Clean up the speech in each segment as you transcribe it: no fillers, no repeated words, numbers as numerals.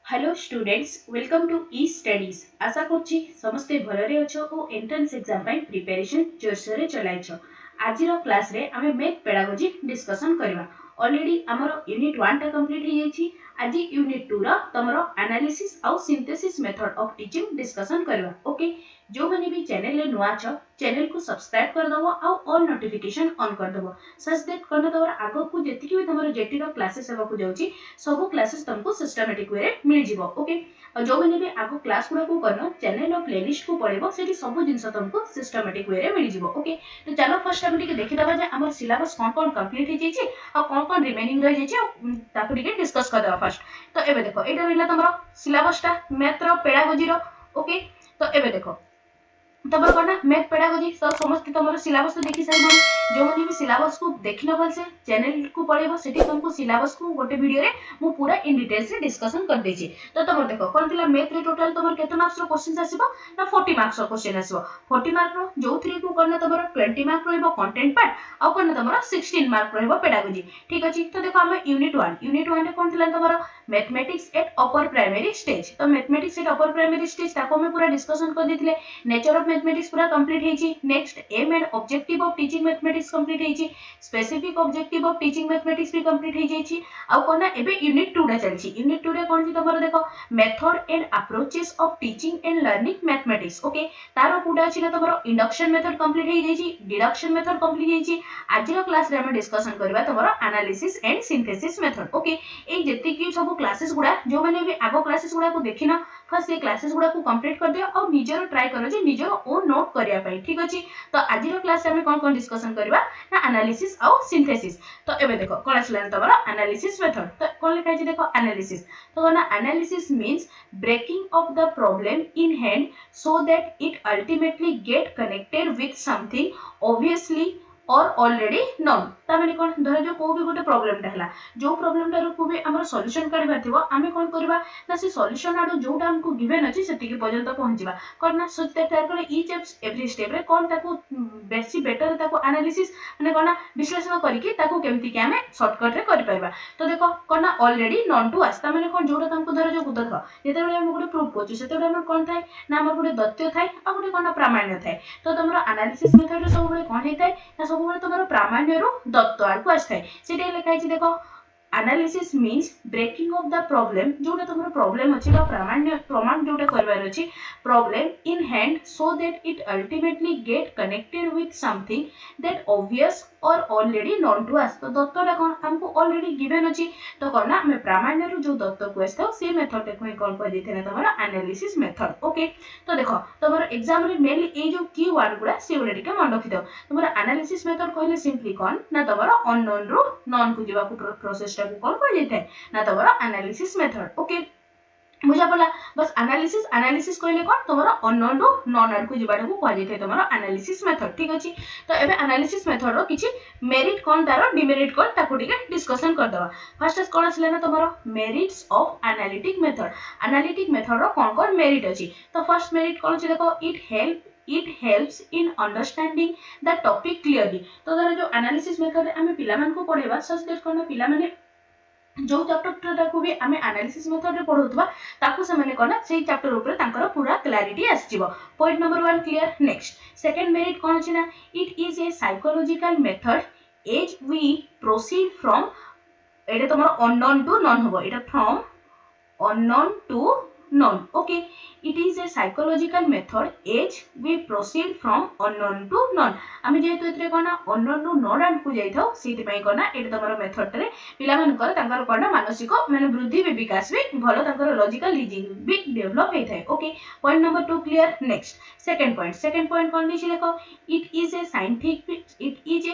Hello students welcome to E studies आशा करछि समस्ते भलरे अछो ओ एंट्रेंस एग्जाम पई प्रिपरेशन जोरसोरे चलाइछो। आजिर क्लास रे आमे मैथ पेडागोजी डिस्कशन करबा। ऑलरेडी हमरो यूनिट 1 टा कंप्लीट हो जाइछि। आज यूनिट 2 रा तमरो एनालिसिस आउ synthesis method of teaching discussion करबा। ओके, जो माने भी चैनल ले नुआ छ चैनल को सब्सक्राइब कर दबो आउ ऑल नोटिफिकेशन ऑन कर दबो। सच दैट करने तमरो आगो को जेति भी तमरो जेटी रो क्लासेस हेबा को जाउछि सब क्लासेस तुमको सिस्टमैटिक वे रे मिल जिवो। ओके, और जो मैंने भी आगो क्लास गुड़ा को करनो चैनल और प्लेलिस्ट को पड़ेबो सेठी सब जिंस तुमको सिस्टमैटिक वे रे मिल जिवो। ओके, तो चलो फर्स्ट हम टिके देखि दबा जे हमर सिलेबस कोन कंप्लीट हो जाइछि और कोन रिमेनिंग रह जाइछि ताको टिके डिस्कस कर दबा फर्स्ट। तो एबे देखो एटा रहला तमरो सिलेबस टा मैथ रो पेडागोजी रो। ओके, तो एबे देखो तमर कोना मैथ पेडागोजी तो समस्त तमर सिलेबस तो देखि साइबो। जो माने भी सिलेबस को देखिनो भलसे चैनल को पड़ेबो सेठी तुमको सिलेबस को गोटे वीडियो रे मु पूरा इन डिटेल्स रे डिस्कशन कर देछि। तो तमर देखो कोन थिला मैथ रे टोटल तमर केते मार्क्स रो क्वेश्चन आसीबो ना 40 मार्क्स रो क्वेश्चन आसीबो। 40 मार्क रो जो थ्री को करना तमर 20 मार्क रहइबो कंटेंट पार्ट आ करना तमर 16 मार्क रहइबो पेडागोजी। ठीक अछि, तो देखो हम यूनिट 1 रे कोन थिला तमर mathematics at upper primary stage. तो mathematics at upper primary stage ताको हम पूरा डिस्कशन कर देथिले। नेचर ऑफ मैथमेटिक्स पूरा कंप्लीट हेछि। Next aim and objective of teaching mathematics complete हेछि। Specific objective of teaching mathematics भी कंप्लीट हे जाइछि। आ कोना एबे यूनिट 2 रे चलछि। यूनिट 2 रे कोन छि तमरो देखो method and approaches of teaching and learning mathematics. Okay, तारो पुडा अछि ना तमरो इंडक्शन मेथड कंप्लीट हे जाइछि, डिडक्शन मेथड कंप्लीट हे जाइछि। आजिरो क्लास रे हम डिस्कशन करबा तमरो analysis and synthesis method. Okay, ए जेति कि सब क्लासेस गुडा जो माने भी आगो क्लासेस गुडा को देखिना फर्स्ट ये क्लासेस गुडा को कंप्लीट कर दियो और निजरो ट्राई करो जे निजरो ओन नोट करिया पई। ठीक अछि, तो आजिरो क्लास रे हम कोन डिस्कशन करबा ना एनालिसिस और सिंथेसिस। तो एबे देखो कोन आसला तमरो एनालिसिस मेथड। तो कोन लिखा छै देखो एनालिसिस। तो कोना analysis means breaking of the problem in hand so that it ultimately get connected with something obviously or already known. ता माने कोन धर जो को भी गोटे प्रॉब्लम टा जो प्रॉब्लम टा को भी हमर सॉल्यूशन काढबा थिबो आमे कोन करबा ना से सॉल्यूशन आडो जोटा हमको गिवन अछि सेति के पर्यंत पहुंचबा करना सोचते तार ईच एवरी स्टेप रे कोन ताको बेसी बेटर ताको एनालिसिस माने कोना विश्लेषण करिके ताको केमति के हमें शॉर्टकट रे करि पाइबा। तो देखो कोना ऑलरेडी नॉन टू आस्ता माने कोन जोटा तुमको धर जो देखो जेते बेले हम गोटे प्रूफ करछु सेते बेले हम कोन थाय ना हमर गोटे दत्य थाय आ गोटे कोना प्रामाण्य थाय। तो तमरो एनालिसिस मेथड रे सब बेले कोन हेतै ना सब बेले तमरो प्रामाण्य रो दत्त आरको आस्थाय सेटे लिखाइ छै देखो analysis means breaking of the problem जोटा तमरो प्रॉब्लम अछि बा प्रामाण्य प्रमाण जोटा करबार अछि problem in hand so that it ultimately get connected with something that obvious और ऑलरेडी नोन टू अस। तो दत्तटा कोन हमको ऑलरेडी गिवन अछि तो कोन ना हम प्रामाण्य रो जो दत्त को आस्थाव से मेथड को कोन कर देथेना तमरो एनालिसिस मेथड। ओके, तो देखो तमरो एग्जाम रे मेनली ए जो कीवर्ड गुडा से गुडा टिके मन रखि दो। तमरो एनालिसिस मेथड कहले सिंपली कोन ना तमरो अननोन रो नोन को जीवा को प्रोसेस टा को कोन कर देथै ना तमरो एनालिसिस मेथड। ओके, बुझा पड़ा बस एनालिसिस एनालिसिस कहले कोन तमरो अननोन रो नॉन आर को जीवाटा को कह जेते तमरो एनालिसिस मेथड। ठीक अछि, तो एबे एनालिसिस मेथड रो किछि मेरिट कोन तारो डिमेरिट कोन ताको टिके डिस्कशन कर दबा। फर्स्ट कोन आसले ना तमरो merits of analytic method. Analytic method रो कोन मेरिट अछि। तो फर्स्ट मेरिट कोन छै देखो it helps in understanding the topic clearly। तो धर जो एनालिसिस मेथड हमें पिला मान को पढेबा सच दैट कोन पिला माने जो चैप्टर टा को भी हमें एनालिसिस मेथड रे पढौतबा ताको से माने कोन सेही चैप्टर ऊपर तांकर पूरा क्लैरिटी आसीबो। Point number 1 clear. Next second merit कोन छै ना it is a psychological method as we proceed from एटा तमरो अननोन टू नोन होबो एटा फ्रॉम unknown to known। Okay, it is a psychological method as we proceed from unknown to known। आमे जेतु एतरे कोना unknown to known आन को जाई थाओ सीति पई कोना एटा तमरो मेथड रे पिला मन कर तांकर कोना मानसिक माने वृद्धि भी विकास भी भलो तांकर लॉजिकल रीजनिंग भी डेवलप हेइ थाए। Okay, point number 2 clear. Next second point कोन दिछि देखो it is a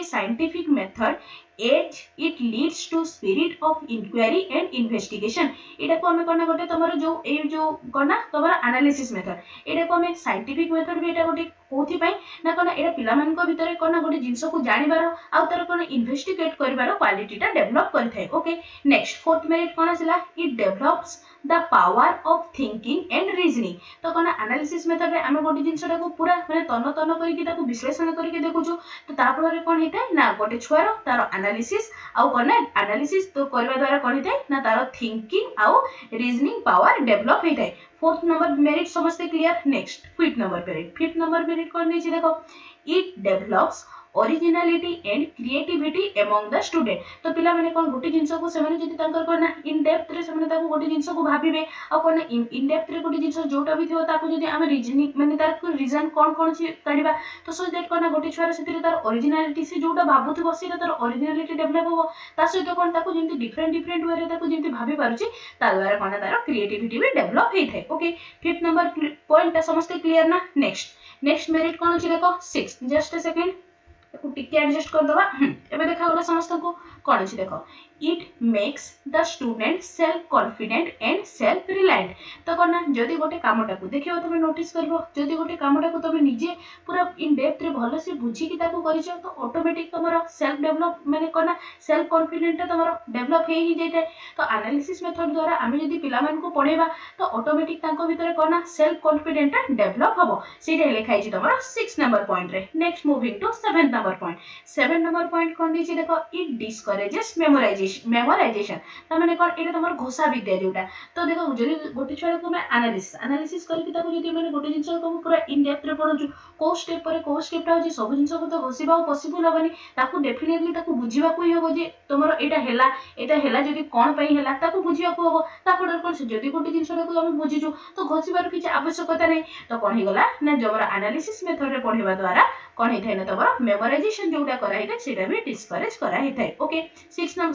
scientific method as it leads to spirit of inquiry and investigation। एटा को हमें कोना गोटे तमरो जो ए जो कोना तमरो एनालिसिस मेथड एटा को हमें साइंटिफिक मेथड भी एटा गोटे कोथि पई ना कोन एटा पिला मन को भितरे कोन गोटे जिंस को जानिबार आ तार कोन इन्वेस्टिगेट करिबार क्वालिटी टा डेवलप करथाय ओके नेक्स्ट फोर्थ मेरिट कोन आसिला it develops the power of thinking and reasoning तो कोन एनालिसिस मेथड रे हम गोटे जिंसटा को पूरा माने तन तन करके ताको विश्लेषण करके देखुछु तो ता फल रे कोन हेतै ना गोटे छुआर तार एनालिसिस आ कोन एनालिसिस तो करबा द्वारा कोन हेतै ना तार थिंकिंग आ रीजनिंग पावर डेवलप हेतै फोर्थ नंबर मेरिट समझते clear next fifth number merit कोन दैछि देखो it develops originality and creativity among the student तो पिला माने कोन गोटे जिंस को से माने जति तांकर कोन इन डेप्थ रे से माने ताको गोटे जिंस को भाबिबे आ कोन इन डेप्थ रे गोटे जिंस जोटा भी थियो ताको जति हम रीजनिंग माने तार को रीजन कोन छी काढिबा तो सो दैट कोन गोटे छुआर सेतिर तार ओरिजिनलिटी से जोटा भाबुथि बसिरा तार ओरिजिनलिटी डेवलप हो ता सहित कोन ताको जति डिफरेंट वे रे ताको जति भाबी पारुची ता द्वारा कोन तार क्रिएटिविटी भी डेवलप हेइ थाए ओके फिफ्थ नंबर पॉइंट समझते क्लियर ना नेक्स्ट मेरिट कोन छी देखो 6 जस्ट अ सेकंड टिके एडजस्ट कर दबा एबे देखा गला समस्त को कोन अछि देखो it makes the student self confident and self reliant तो कोना जदी गोटे कामटा को देखियो तुम नोटिस करबो जदी गोटे कामटा को तुम निजे पूरा इन डेप्थ रे भलो से बुझी कि ताको करिछो तो ऑटोमेटिक तमरो सेल्फ डेवलप माने कोना सेल्फ कॉन्फिडेंट तमरो डेवलप हे ही जेते तो एनालिसिस मेथड द्वारा आमे जदी पिला मान को पढेबा तो ऑटोमेटिक ताको भीतर कोना सेल्फ कॉन्फिडेंट डेवलप हबो सेटा लिखाइ छि तमरो 6 नंबर पॉइंट रे next moving to 7 number point कोन दिछि देखो इट डिस्करेजेस मेमोराइजेशन त माने कोन एटा तमर घोषा विद्या जोटा तो देखो जदी गोटे छुआ को मैं एनालिसिस करके ताको जदी माने गोटे जिंस को पूरा इन डेप्थ रे पढछु को स्टेप पर को स्टेप ता होची सब जिंस को तो घोषिबा पॉसिबल होबनी ताको डेफिनेटली ताको बुझिबा को ही होबो जे तमर एटा हेला जदी कोन पई हेला ताको बुझिबा को होबो ताको डर कोन जदी गोटे जिंस को हम बुझिजु तो घोषिबार किछ आवश्यकता नै तो कोन हे गला ना जबर एनालिसिस मेथड रे पढिबा द्वारा कोन हे थाय ना तमर मेमोराइजेशन जोटा करा हेते सेटा भी डिस्करेज करा हे थाय ओके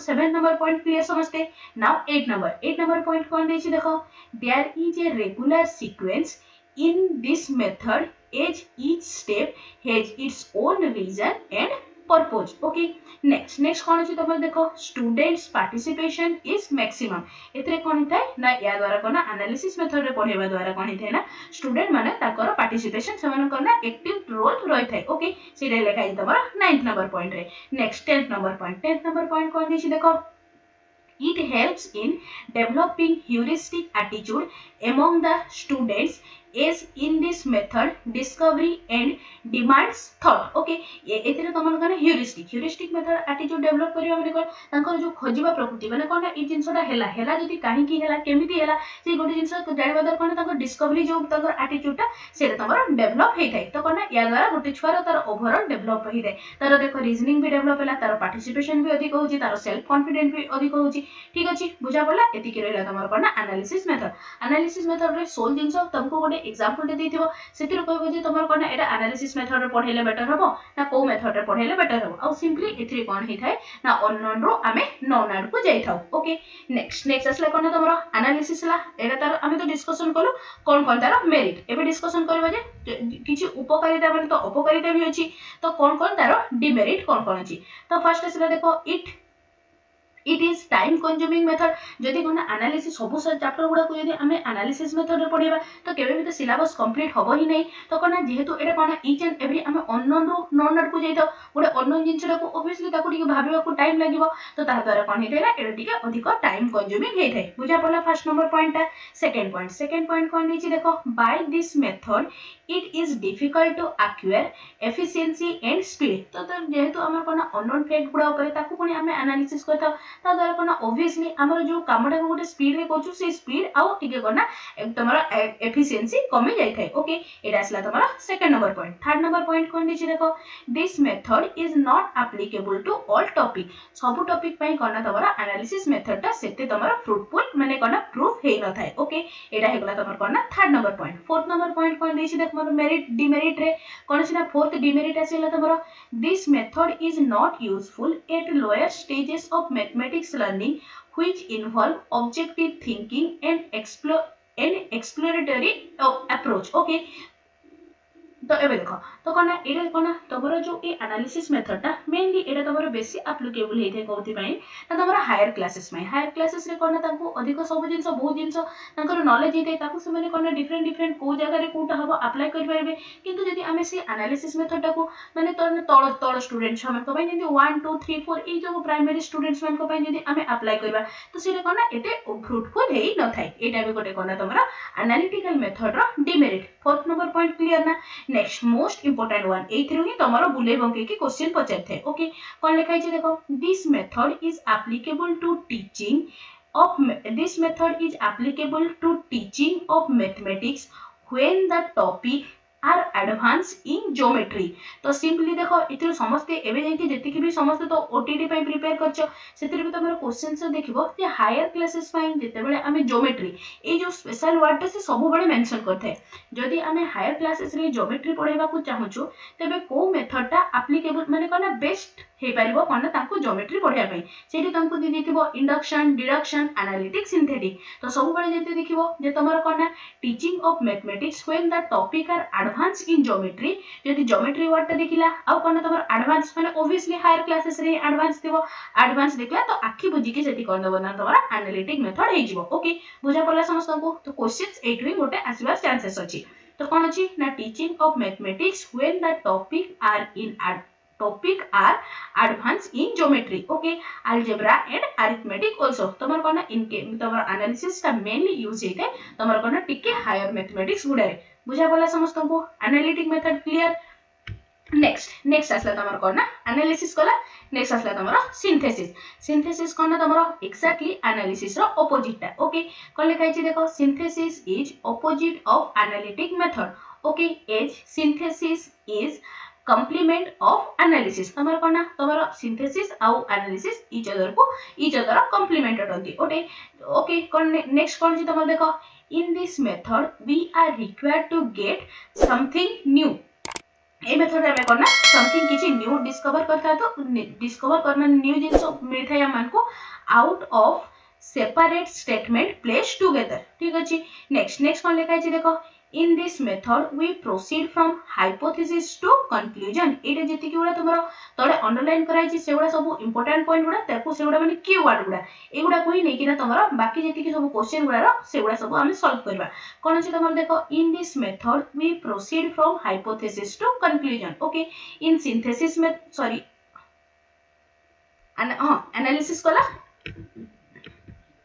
7 नंबर पॉइंट क्लियर समझते नाउ 8 नंबर पॉइंट कोन देछि देखो there is a regular sequence in this method as each step has its own reason and purpose okay next कोन अछि तमे देखो स्टूडेंट्स पार्टिसिपेशन इज मैक्सिमम एतरे कोन थाय ना या द्वारा कोन एनालिसिस मेथड रे पढेबा द्वारा कोन थाय ना स्टूडेंट माने ताकर पार्टिसिपेशन समान करना एक्टिव रोल रहि थाय ओके सेटा लेखाइ तमरा 9th नंबर पॉइंट रे नेक्स्ट 10th नंबर पॉइंट कोन दिछि देखो it helps in developing heuristic attitude among the students as in this method discovery and demands thought okay एतिरे तमन कने heuristic मेथड एटीट्यूड डेवलप करिया माने कोन तांकर जो खोजिबा प्रकृति माने कोन ई जिंसटा हेला जदी काहे की हेला केमिति हेला से गोटे जिंस जानिबा दर कोन तांकर डिस्कवरी जो तांकर एटीट्यूडटा सेटा तमर डेवलप हेइ थाय तो कोन या द्वारा गोटे छुआर तार ओवरऑल डेवलप हेइ थाय तार देखो रीजनिंग भी डेवलप होला तार पार्टिसिपेशन भी अधिक होची तार सेल्फ कॉन्फिडेंट भी अधिक होची ठीक अछि बुझा पड़ला एति के रहला तमर कोन एनालिसिस मेथड रे सोल जिंस तुमको गोटे एग्जांपल दे दिथिबो सेतिर कहबो जे तमर कोन एटा एनालिसिस मेथड रे पढेले बेटर हबो ना को मेथड रे पढेले बेटर हबो आ सिंपली एथि कोन हे थाय ना अननोन रो आमे नोन आड को जाई थाउ ओके नेक्स्ट असला कोन तमरो एनालिसिस ला एटा तार आमे तो डिस्कशन करू कोन तार मेरिट एबे डिस्कशन करबा जे किछि उपकारिता माने तो अपकारिता भी अछि तो कोन तार डिमेरिट कोन अछि तो फर्स्ट असला देखो it is time consuming method जदी कोन एनालिसिस सब चैप्टर गुडा को जदी हमें एनालिसिस मेथड रे पढिबा तो केबे भी तो सिलेबस कंप्लीट होबो ही नै तो कोन जेहेतु एटा कोन ईच एंड एवरी हमें अननोन रो नोन नोट को जाइतो गोटे अननोन जिंसरा को ऑब्वियसली ताको टिके भाबिबा को टाइम लागिवो तो ता द्वारा कोन हेतैला एटा टिके अधिक टाइम कंज्यूमिंग हेथै बुझा पड़ला फर्स्ट नंबर पॉइंट ता सेकंड पॉइंट कोन नीचे देखो by this method it is difficult to acquire efficiency and speed तो जेहेतु हमर कोन अननोन फैक्ट गुडा ऊपर ताको कोन हमें एनालिसिस करता ता द्वारा कोन ऑब्वियसली हमर जो कामटा को गोटे स्पीड रे कोछु से स्पीड आउ टिके कोन तमरा एफिशिएंसी कमी जाय थाय ओके एटा असला तमरा second number point third number point कोन दिछि देखो this method is not applicable to all topic सब टॉपिक पई कोन तमरा एनालिसिस मेथड ता सेते तमरा फ्रूटफुल माने कोन प्रूफ हेइ न थाय ओके एटा हेगला तमर कोन third number point fourth number point कोन दिछि देख मोर मेरिट डिमेरिट रे कोन सिना फोर्थ डिमेरिट आसीला तमरा this method is not useful at lower stages of mathematics learning which involve objective thinking and exploratory approach okay तो एबे देखो तो कोना एटा कोना तमरो जो ए एनालिसिस मेथडटा मेनली एटा तमरो बेसी एप्लीकेबल हेथे कोथि पई ना तमरो हायर क्लासेस रे कोना तांको अधिक सब जिंस बहुत जिंस तांकर नॉलेज हेथे ताको से माने कोना डिफरेंट डिफरेंट को जगह रे कोटा हबो अप्लाई कर परबे किंतु जदी आमे से एनालिसिस मेथडटा को माने तळ तळ स्टूडेंट्स हम को पई जदी 1 2 3 4 ए जो प्राइमरी स्टूडेंट्स मन को पई जदी आमे अप्लाई करबा तो सेटा कोना एते फ्रूटफुल हेई न थाई एटा भी गोटे कोना तमरो एनालिटिकल मेथड रो demerit fourth number point clear ना नेक्स्ट मोस्ट इंपोर्टेंट वन एथिरु ही तमरो बुले बंके की क्वेश्चन पचार थे ओके कोन लिखाई छै देखो this method is applicable to teaching of this method is applicable to teaching of mathematics when the topic are advanced in geometry तो सिंपली देखो इतिर समस्त एबे जाय कि जेति कि भी समस्त तो ओटीटी पई प्रिपेयर करछो सेतिर भी तमरो क्वेश्चंस देखिबो जे हायर क्लासेस पई जेते बेले हमें ज्योमेट्री ए जो स्पेशल वर्ड से सब बडे मेंशन करथे जदी हमें हायर क्लासेस रे ज्योमेट्री पढाइबा को चाहूछु तबे को मेथडटा एप्लीकेबल माने कोना बेस्ट हे परिबो कोना तांको ज्योमेट्री पढाया पई सेठी तांको दि दिथिबो इंडक्शन डिडक्शन एनालिटिक सिंथेटिक तो सब बडे जेते देखिबो जे तमरो कोना teaching of mathematics when the topic are advance in geometry जदी ज्योमेट्री वर्ड देखिला आ कोना तमरो एडवांस माने ऑब्वियसली हायर क्लासेस रे एडवांस थिबो एडवांस देखला तो आखी बुझी के सेठी कोन दबो ना तमरो एनालिटिक मेथड हे जिवो ओके बुझा पड़ला समस्त को तो क्वेश्चंस एटवी गोटे आसीबा चांसेस अछि तो कोन अछि ना teaching of mathematics when the topic are advanced in geometry okay algebra and arithmetic also तमर कोना इनके तमर एनालिसिस का मेनली यूज हेते तमर कोना टिके हायर मैथमेटिक्स गुडारे बुझा पड़ला समस्त को एनालिटिक मेथड क्लियर नेक्स्ट असला तमर कोना एनालिसिस कला नेक्स्ट असला तमर सिंथेसिस कोना तमर एक्जेक्टली एनालिसिस रो ऑपोजिट ता ओके कोन लिखाई छि देखो synthesis is opposite of analytic method okay as synthesis is complement of analysis तमर कोना तमर synthesis आउ analysis each other complement अटंती ओके कोन नेक्स्ट कोन जी तमर देखो in this method we are required to get something new a method रे कोना समथिंग किछि न्यू डिस्कवर करता तो डिस्कवर करना न्यू जिंस मिलथा या मान को out of separate statement place together ठीक अछि नेक्स्ट कोन लिखाइ छि देखो in this method we proceed from hypothesis to conclusion एटा जेति कि उडा तमरो तळे अंडरलाइन कराइ छि सेउडा सब इंपोर्टेंट पॉइंट उडा ताको सेउडा माने कीवर्ड उडा एगुडा कोइ नै किना तमरो बाकी जेति कि सब क्वेश्चन उडा रो सेउडा सब हम सॉल्व करबा कोन छि तमरो देखो in this method we proceed from hypothesis to conclusion okay in synthesis में सॉरी एनालिसिस कला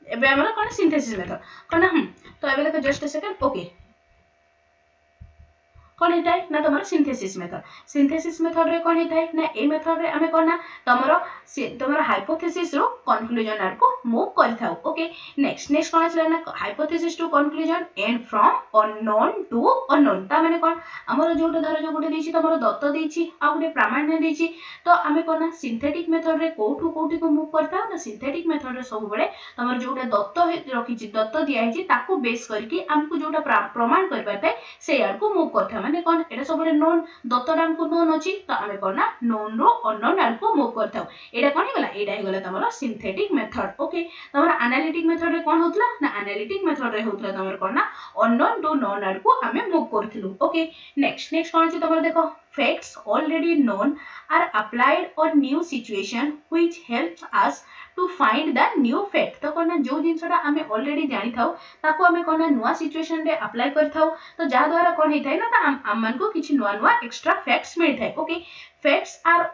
एबे हमरा कोन सिंथेसिस मेथड कोन तो एबे देखो जस्ट अ सेकंड ओके कोन हेताय ना तमरो सिंथेसिस मेथड रे कोन हेताय ना ए मेथड रे हमें कोन ना तमरो हाइपोथेसिस रो कंक्लूजन आर को मूव करथाउ ओके नेक्स्ट कोन छला ना hypothesis to conclusion and from unknown to unknown ता माने कोन हमरो जोटा धर जो गोटे देछि तमरो दत्त देछि आ गोटे प्रामाण्य देछि तो हमें कोन ना सिंथेटिक मेथड रे कोठू को मूव करथाउ ना सिंथेटिक मेथड रे सब बळे तमरो जोटा दत्त रखिछि दत्त दिया हिछि ताको बेस करके हमको जोटा प्रमाण करबा पे से यार को मूव करथाउ माने कोन एटा सब नोन दत्तडाम को नोन अछि तो हमें कोन ना नोन रो अननोन आर को मूव करथाउ एटा कोन हेगला एटा हेगला तमरो सिंथेटिक मेथड ओके तमरो एनालिटिक मेथड रे कोन होतला ना एनालिटिक मेथड रे होतला तमरो कोन ना अननोन टू नोन आर को हमें मूव करथिलु ओके नेक्स्ट कोन अछि तमरो देखो facts already known are applied on new situation which helps us to find the new fact तो कोना जो जिंसडा हमें ऑलरेडी जानि थाउ ताको हमें कोना नुवा सिचुएशन रे अप्लाई करथाउ तो जा द्वारा कोन हेथाय ना हम मन को किछि नुवा एक्स्ट्रा फैक्ट्स मिलथाय okay facts are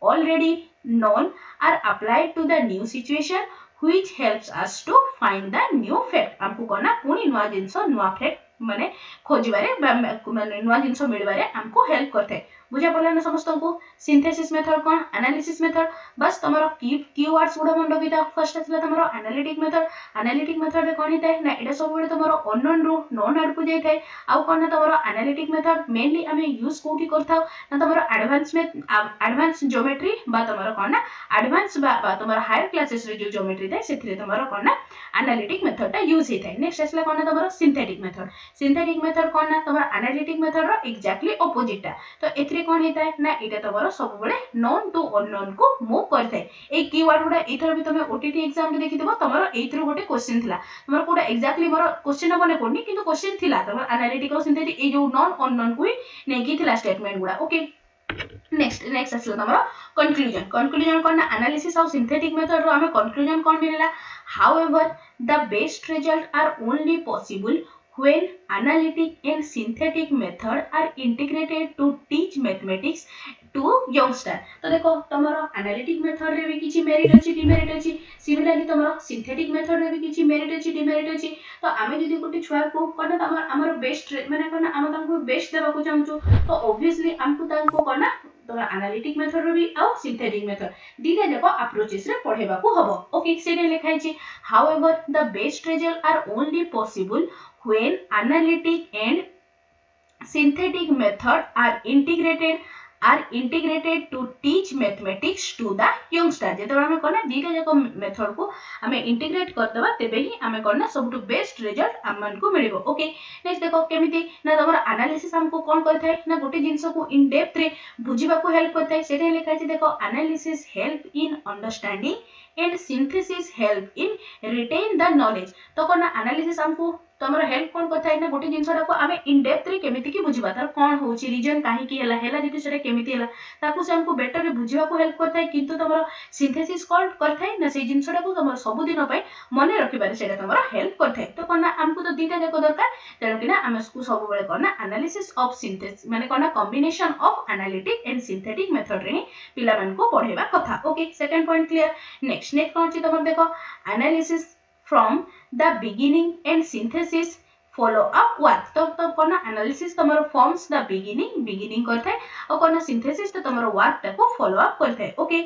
already known are applied to the new situation which helps us to find the new fact हमको कोना पुनी नुवा जिंस नुवा फैक्ट माने खोजिबारे माने नुवा जिंस मिलबारे हमको हेल्प करथे बुझा पड़ला ना समस्त को सिंथेसिस मेथड कोन एनालिसिस मेथड बस तमरो कीवर्ड्स गुडा मन रखिता फर्स्ट असला तमरो एनालिटिक मेथड रे कोन हिताय ना एटा सब बडे तमरो अननोन रो नोन आड को जायथाय आउ कोन ना तमरो एनालिटिक मेथड मेनली हमें यूज कोठी करथाउ ना तमरो एडवांस ज्योमेट्री बा तमरो कोन ना एडवांस बा तमरो हायर क्लासेस रे जो ज्योमेट्री थाय सेथिरे तमरो कोन ना एनालिटिक मेथड टा यूज हेथाय नेक्स्ट असला कोन ना तमरो सिंथेटिक मेथड कोन ना तमरो एनालिटिक मेथड रो एक्जेक्टली ऑपोजिट ता तो एथि एथिरे कोन हेता है ना एटा तमरो सब बळे नोन टू अननोन को मूव करथाय ए कीवर्ड गुडा एथर भी तमे ओटीटी एग्जाम रे देखिथिबो तमरो एथर गोटे क्वेश्चन थिला तमरो कोडा एक्जेक्टली मोर क्वेश्चन बने पड़नी किंतु क्वेश्चन थिला तमरो एनालिटिकल सिंथेटिक ए जो नॉन अननोन को नै की थिला स्टेटमेंट गुडा ओके नेक्स्ट असलो तमरो कंक्लूजन कोन एनालिसिस ऑफ सिंथेटिक मेथड रो हमें कंक्लूजन कोन मिलला however the best result are only possible when analytic and synthetic method are integrated to teach mathematics to youngster तो देखो तमरो एनालिटिक मेथड रे भी किछि मेरिट अछि डिमेरिट अछि सिमिलरली तमरो सिंथेटिक मेथड रे भी किछि मेरिट अछि डिमेरिट अछि तो आमे जदी गोटे छुआ को कोन तमर हमर बेस्ट माने कोन हम तांको बेस्ट देबा को चाहू तो ऑब्वियसली हमको तांको कोन तमर एनालिटिक मेथड रे भी आ सिंथेटिक मेथड दीटा जको अप्रोचेस रे पढेबा को हबो ओके सेने लिखाइ छी however the best result are only possible when analytic and synthetic method are integrated to teach mathematics to the youngster जेतबे हमें कोना दीटा जाको मेथड को हमें इंटीग्रेट कर देबा तेबे ही हमें कोना सबटू बेस्ट रिजल्ट हमन को मिलिबो ओके नेक्स्ट देखो केमिति ना तमर एनालिसिस हमको कोन करथाय ना गोटे जिंस को इन डेप्थ रे बुझिबा को हेल्प करथाय सेटे लिखा छै देखो analysis help in understanding and synthesis help in retain the knowledge तो कोना एनालिसिस हमको तमरो हेल्प कोन करथाय ना गोटे जिंसडा को आमे इन डेप्थ रे केमिति की बुझिबा तार कोन होची रीजन काहे की हेला जति सेटा केमिति हेला ताकू से हमको बेटर रे बुझिबा को हेल्प करथाय किंतु तमरो सिंथेसिस कोन करथाय ना से जिंसडा को तमरो सब दिन पय मने रखिबारे सेटा तमरो हेल्प करथाय तो कोना हमको तो दीटा जाको दरकार तेनु कि ना हम स्कू सब बेले कोना एनालिसिस ऑफ सिंथेसिस माने कोना combination of analytic and synthetic method रे पिला मन को पढेबा कथा okay second point clear next कोन छी तमरो देखो analysis from the beginning and synthesis follow up what तो कोना एनालिसिस तमरो फॉर्म्स द बिगिनिंग करथाय और कोना सिंथेसिस तो तमरो वर्क टाको फॉलो अप करथाय okay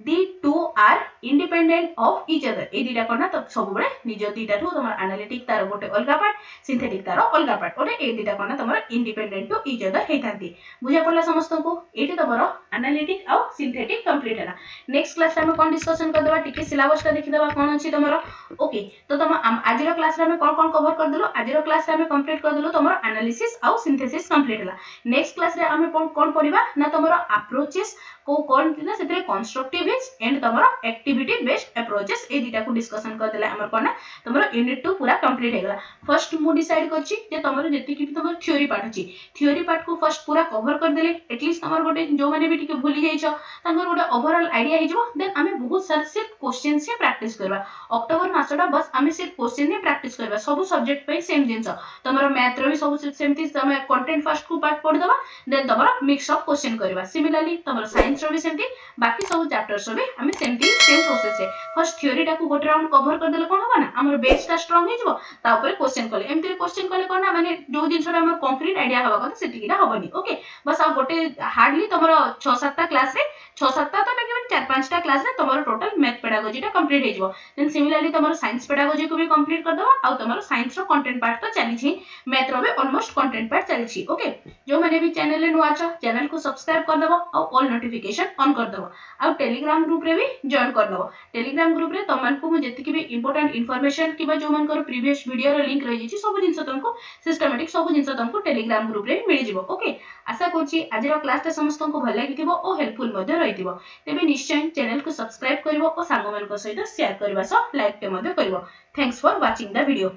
the two are independent of each other ए दीटा कोना तो सब बळे निज दीटा थु तमरो एनालिटिक तार गोटे अलगा पार्ट सिंथेटिक तार अलगा पार्ट ओटे ए दीटा कोना तमरो इंडिपेंडेंट टू ईच अदर हेतांती बुझा पड़ला समस्त को एटी तमरो एनालिटिक और सिंथेटिक कंप्लीट हैला नेक्स्ट क्लास रे हम कोन डिस्कशन कर देबा टिके सिलेबस ता देखि देबा कोन अछि तमरो ओके तो तम आज रो क्लास रे हम कोन कवर कर देलो आज रो क्लास रे हम कंप्लीट कर देलो तमरो एनालिसिस और सिंथेसिस कंप्लीट हैला नेक्स्ट क्लास रे हम कोन पढिबा ना तमरो अप्रोचेस को कोन ना सेतरे कंस्ट्रक्टिविस्ट एंड तमरो एक्टिविटी बेस्ड अप्रोचेस ए दिटा को डिस्कशन कर देला हमर कोना तमरो यूनिट 2 पूरा कंप्लीट हे गेला फर्स्ट मु डिसाइड करछि जे तमरो जति कि तमरो थ्योरी पार्ट अछि थ्योरी पार्ट को फर्स्ट पूरा कवर कर देले एटलीस्ट तमरो गोटे जो माने भी टिके भूली जाइछो तंगर गोटे ओवरऑल आईडिया हे जबो देन हमें बहुत सारे से क्वेश्चन से प्रैक्टिस करबा अक्टोबर मासटा बस हमें से क्वेश्चन ने प्रैक्टिस करबा सब सब्जेक्ट पे सेम जिंस तमरो मैथ रो भी सब सेमती तमे कंटेंट फर्स्ट को पार्ट पढ देबा देन तमरो मिक्स ऑफ क्वेश्चन करबा सिमिलरली तमरो साइंस रो भी सेमती बाकी सब चैप्टर्स रो भी हमें सेमती सेम प्रोसेस है फर्स्ट थ्योरी टा को गोटे राउंड कवर कर देले कोन होबा ना हमर बेस टा स्ट्रांग हे जबो ता ऊपर क्वेश्चन कले एमती क्वेश्चन कले कोन ना माने जो जिंसटा हमर कंक्रीट आईडिया हवा कथा सेतिकिटा होबनी ओके बस आ गोटे हार्डली तमरो 6-7 टा क्लास रे 6-7 टा तो नहीं 4-5 टा क्लास रे तमरो टोटल मैथ पेडागोजी टा कंप्लीट हे जबो देन सिमिलरली तमरो साइंस पेडागोजी को भी कंप्लीट कर दबो आ तमरो साइंस रो कंटेंट पार्ट तो चली छी मैथ रो भी ऑलमोस्ट कंटेंट पार्ट चली छी ओके जो माने भी चैनल रे नुआ छ चैनल को सब्सक्राइब कर दबो और ऑल नोटिफिकेशन ऑन कर दबो आ टेलीग्राम ग्रुप रे भी जॉइन कर दबो टेलीग्राम ग्रुप रे तमन को जति कि भी इंपोर्टेंट इंफॉर्मेशन किबा जो मन कर प्रीवियस वीडियो रो लिंक रही छी सब जिंस तुमको सिस्टमैटिक सब जिंस तुमको टेलीग्राम ग्रुप रे मिल जिवो ओके आशा करछि आज रो क्लास ता समस्त को भल लागिथिबो ओ हेल्पफुल मध्ये रहिथिबो तेबे निश्चय चैनल को सब्सक्राइब करबो और सांग मन को सहित शेयर करबा सो लाइक के मध्ये करबो thanks for watching the video.